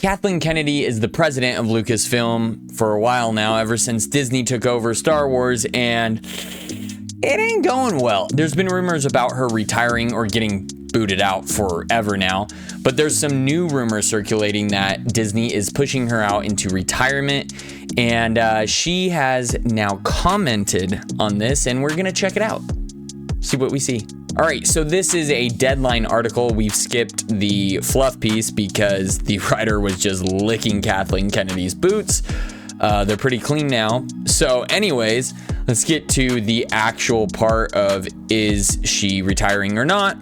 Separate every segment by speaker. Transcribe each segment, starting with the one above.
Speaker 1: Kathleen Kennedy is the president of Lucasfilm for a while now, ever since Disney took over Star Wars, and it ain't going well. There's been rumors about her retiring or getting booted out forever now, but there's some new rumors circulating that Disney is pushing her out into retirement, and she has now commented on this, and we're gonna check it out, see what we see. All right, so this is a Deadline article. We've skipped the fluff piece because the writer was just licking Kathleen Kennedy's boots. They're pretty clean now. So anyways, let's get to the actual part of, is she retiring or not?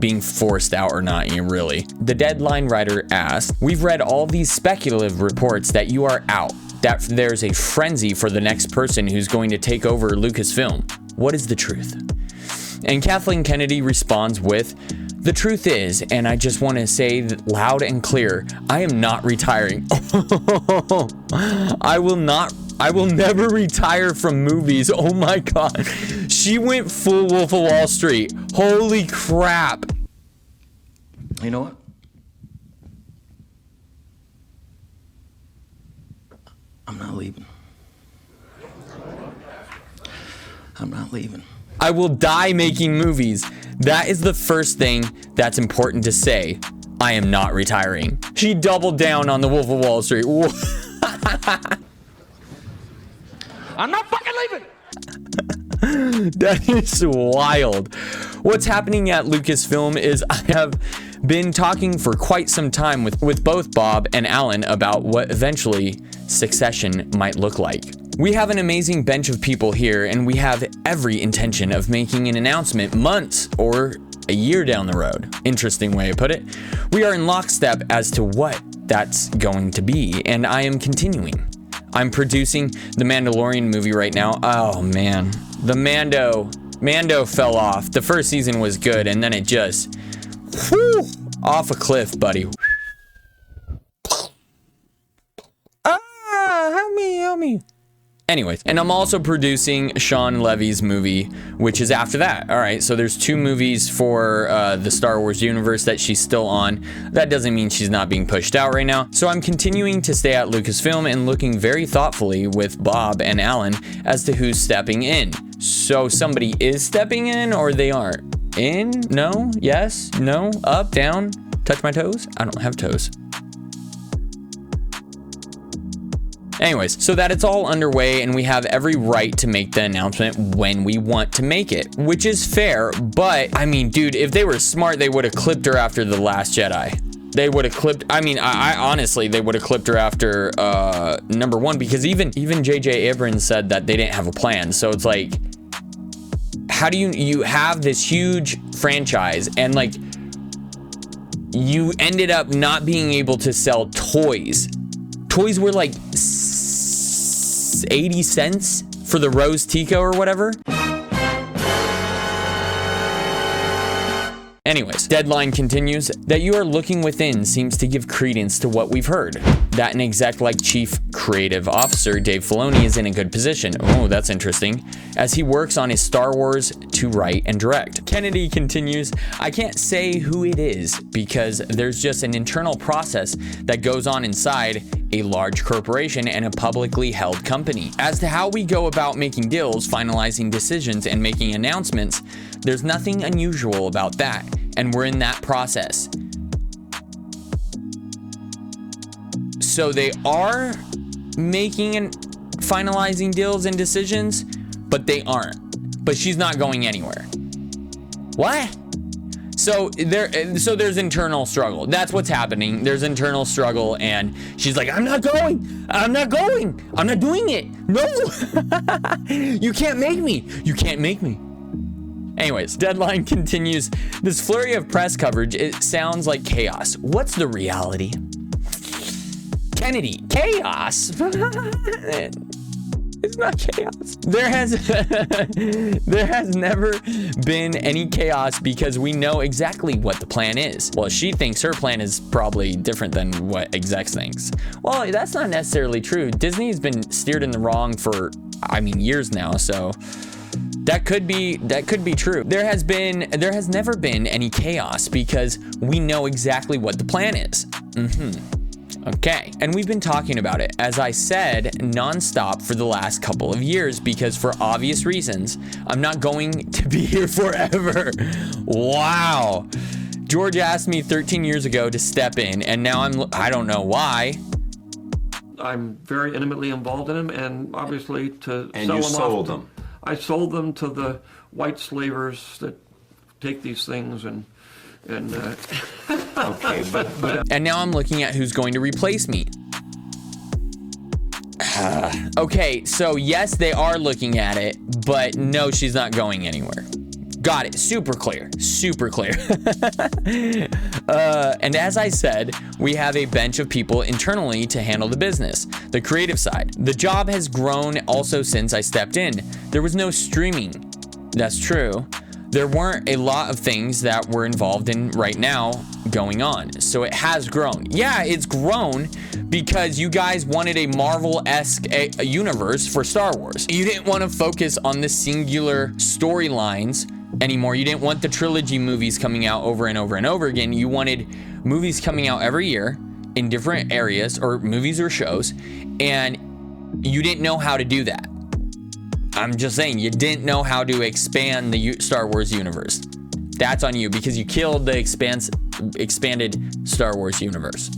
Speaker 1: Being forced out or not, really. The Deadline writer asked, "We've read all these speculative reports that you are out, that there's a frenzy for the next person who's going to take over Lucasfilm. What is the truth?" And Kathleen Kennedy responds with, "The truth is, and I just want to say loud and clear, I am not retiring." I will never retire from movies. Oh my God. She went full Wolf of Wall Street. Holy crap.
Speaker 2: You know what? I'm not leaving. I'm not leaving.
Speaker 1: I will die making movies. That is the first thing that's important to say. I am not retiring. She doubled down on the Wolf of Wall Street.
Speaker 2: I'm not fucking leaving.
Speaker 1: That is wild. What's happening at Lucasfilm is I have been talking for quite some time with both Bob and Alan about what eventually succession might look like. We have an amazing bench of people here, and we have every intention of making an announcement months or a year down the road. Interesting way to put it. We are in lockstep as to what that's going to be, and I am continuing. I'm producing the Mandalorian movie right now. Oh man, the Mando fell off. The first season was good, and then it just off a cliff, buddy. Help me. Anyways, and I'm also producing Sean Levy's movie, which is after that. All right, so there's 2 movies for the Star Wars universe that she's still on. That doesn't mean she's not being pushed out right now. So I'm continuing to stay at Lucasfilm and looking very thoughtfully with Bob and Alan as to who's stepping in. So somebody is stepping in, or they aren't? In? No? Yes? No? Up? Down? Touch my toes? I don't have toes. Anyways, so that it's all underway, and we have every right to make the announcement when we want to make it, which is fair. But I mean, dude, if they were smart, they would have clipped her after The Last Jedi. They would have clipped, I honestly, they would have clipped her after number 1, because even J.J. Abrams said that they didn't have a plan. So it's like, how do you have this huge franchise, and like, you ended up not being able to sell toys. Toys were like 80 cents for the Rose Tico or whatever. Anyways, Deadline continues that you are looking within seems to give credence to what we've heard. That an exec like Chief Creative Officer Dave Filoni is in a good position. Oh, that's interesting. As he works on his Star Wars to write and direct. Kennedy continues, I can't say who it is because there's just an internal process that goes on inside a large corporation and a publicly held company. As to how we go about making deals, finalizing decisions, and making announcements, there's nothing unusual about that, and we're in that process. So they are making and finalizing deals and decisions, but they aren't. But she's not going anywhere. What? So there's internal struggle. That's what's happening. There's internal struggle, and she's like, I'm not going. I'm not doing it. No. You can't make me. Anyways, Deadline continues, this flurry of press coverage, it sounds like chaos. What's the reality? Kennedy, chaos? It's not chaos. There has never been any chaos because we know exactly what the plan is. Well, she thinks her plan is probably different than what execs thinks. Well, that's not necessarily true. Disney's been steered in the wrong for, years now, so that could be true. There has never been any chaos because we know exactly what the plan is. Okay, and we've been talking about it, as I said, nonstop for the last couple of years, because for obvious reasons, I'm not going to be here forever. Wow. George asked me 13 years ago to step in, and now I don't know why.
Speaker 3: I'm very intimately involved in them, and obviously to
Speaker 4: And
Speaker 3: sell
Speaker 4: you
Speaker 3: them
Speaker 4: sold
Speaker 3: off.
Speaker 4: them.
Speaker 3: I sold them to the white slavers that take these things and
Speaker 4: Okay, but
Speaker 1: And now I'm looking at who's going to replace me. Okay, so yes, they are looking at it, but no, she's not going anywhere. Got it. Super clear. Super clear. And as I said, we have a bench of people internally to handle the business, the creative side. The job has grown also since I stepped in. There was no streaming. That's true. There weren't a lot of things that we're involved in right now going on. So it has grown. Yeah, it's grown because you guys wanted a Marvel-esque universe for Star Wars. You didn't want to focus on the singular storylines anymore. You didn't want the trilogy movies coming out over and over and over again. You wanted movies coming out every year in different areas, or movies or shows, and you didn't know how to do that. I'm just saying, you didn't know how to expand the Star Wars universe. That's on you, because you killed the expanded Star Wars universe.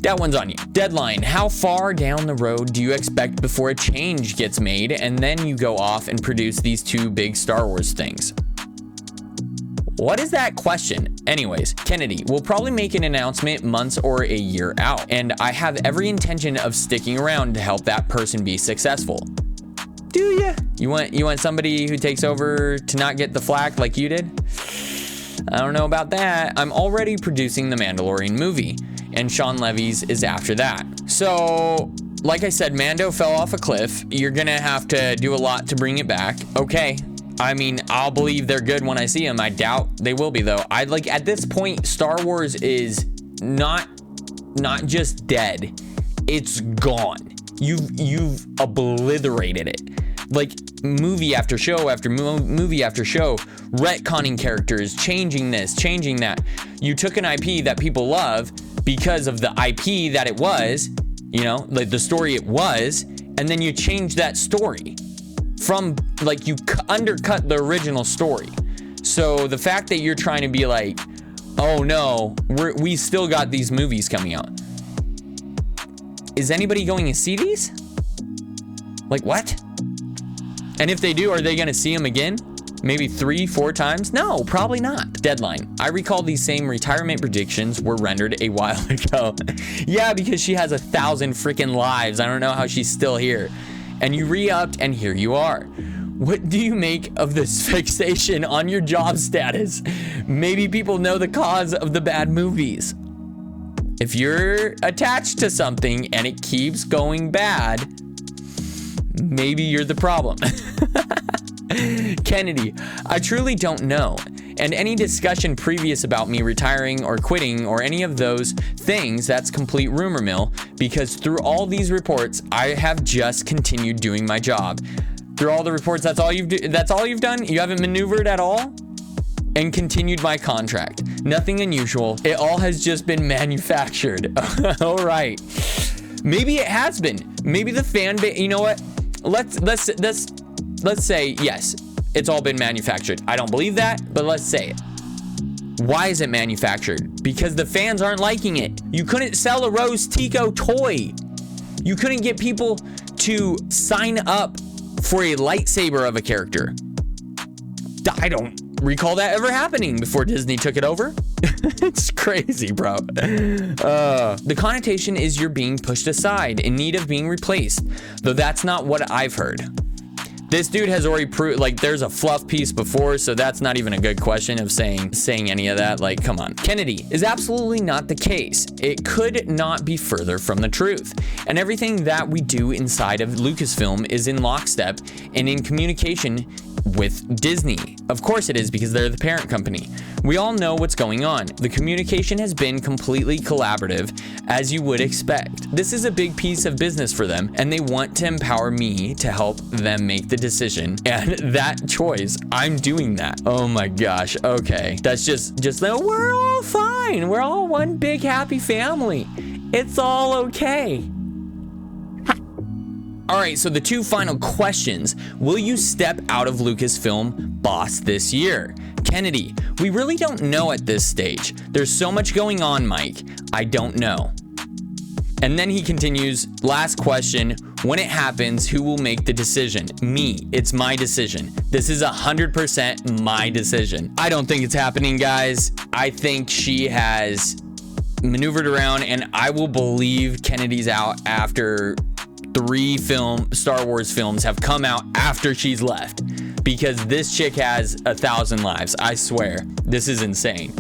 Speaker 1: That one's on you. Deadline. How far down the road do you expect before a change gets made and then you go off and produce these two big Star Wars things? What is that question? Anyways, Kennedy will probably make an announcement months or a year out, and I have every intention of sticking around to help that person be successful. Do ya? You want somebody who takes over to not get the flack like you did? I don't know about that. I'm already producing the Mandalorian movie, and Sean Levy's is after that. So, like I said, Mando fell off a cliff. You're gonna have to do a lot to bring it back. Okay. I mean, I'll believe they're good when I see them. I doubt they will be, though. At this point, Star Wars is not just dead. It's gone. You've obliterated it. Like, movie after show after movie after show, retconning characters, changing this, changing that. You took an IP that people love because of the IP that it was, like the story it was, and then you changed that story. From, like, you undercut the original story. So the fact that you're trying to be like, oh no, we still got these movies coming out. Is anybody going to see these? Like, what? And if they do, are they going to see them again? Maybe 3-4 times? No, probably not. Deadline. I recall these same retirement predictions were rendered a while ago. Yeah, because she has 1,000 freaking lives. I don't know how she's still here. And you re-upped, and here you are. What do you make of this fixation on your job status? Maybe people know the cause of the bad movies. If you're attached to something and it keeps going bad, maybe you're the problem. Kennedy, I truly don't know. And any discussion previous about me retiring or quitting or any of those things, that's complete rumor mill, because through all these reports, I have just continued doing my job. Through all the reports, that's all you've done? You haven't maneuvered at all? And continued my contract. Nothing unusual. It all has just been manufactured. All right. Maybe it has been. Maybe the fan base, you know what? Let's say yes. It's all been manufactured. I don't believe that, but let's say it. Why is it manufactured? Because the fans aren't liking it. You couldn't sell a Rose Tico toy. You couldn't get people to sign up for a lightsaber of a character. I don't recall that ever happening before Disney took it over. It's crazy, bro. The connotation is you're being pushed aside, in need of being replaced, though that's not what I've heard. This dude has already proved, like, there's a fluff piece before, so that's not even a good question of saying any of that. Like, come on. Kennedy is absolutely not the case. It could not be further from the truth. And everything that we do inside of Lucasfilm is in lockstep and in communication with Disney. Of course it is, because they're the parent company. We all know what's going on. The communication has been completely collaborative, as you would expect. This is a big piece of business for them, and they want to empower me to help them make the decision. And that choice, I'm doing that. Oh my gosh. Okay. That's just no, we're all fine. We're all one big happy family. It's all okay. All right, so the two final questions. Will you step out of Lucasfilm boss this year? Kennedy, we really don't know at this stage. There's so much going on, Mike. I don't know. And then he continues, last question, when it happens, who will make the decision? Me. It's my decision. This is 100% my decision. I don't think it's happening, guys. I think she has maneuvered around, and I will believe Kennedy's out after 3 Star Wars films have come out after she's left, because this chick has 1,000 lives. I swear, this is insane.